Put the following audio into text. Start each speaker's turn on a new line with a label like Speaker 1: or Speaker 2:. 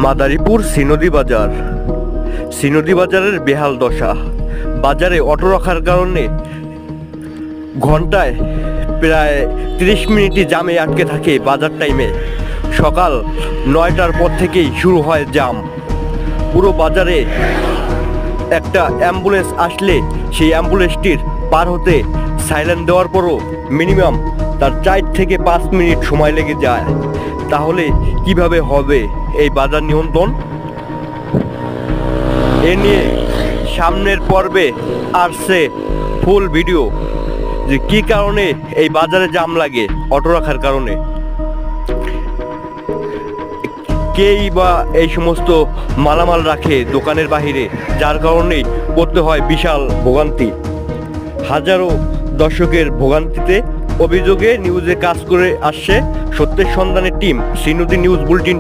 Speaker 1: মাদারীপুর শ্রীনদী বাজার। শ্রীনদী বাজারের বেহাল দশা। বাজারে অটো রাখার কারণে ঘন্টায় প্রায় 30 মিনিটই জামে আটকে থাকে। বাজার টাইমে সকাল 9টার পর থেকেই শুরু হয় জাম। পুরো বাজারে একটা অ্যাম্বুলেন্স আসলে সেই অ্যাম্বুলেন্সটির পার হতে সাইলেন দেওয়ার পরও মিনিমাম তার 4 থেকে 5 মিনিট সময় লেগে যায়। তাহলে কিভাবে হবে এই বাজার নিয়ন্ত্রণ? এ নিয়ে সামনের পর্বে আসছে ফুল ভিডিও, যে কি কারণে এই বাজারে জাম লাগে অটো রাখার কারণে, কেই বা এই সমস্ত মালামাল রাখে দোকানের বাহিরে, যার কারণেই পড়তে হয় বিশাল ভোগান্তি। হাজারো দর্শকের ভোগান্তিতে অভিযোগে নিউজে কাজ করে আসছে সত্যের সন্ধানের টিম শ্রীনদী নিউজ বুলেটিন।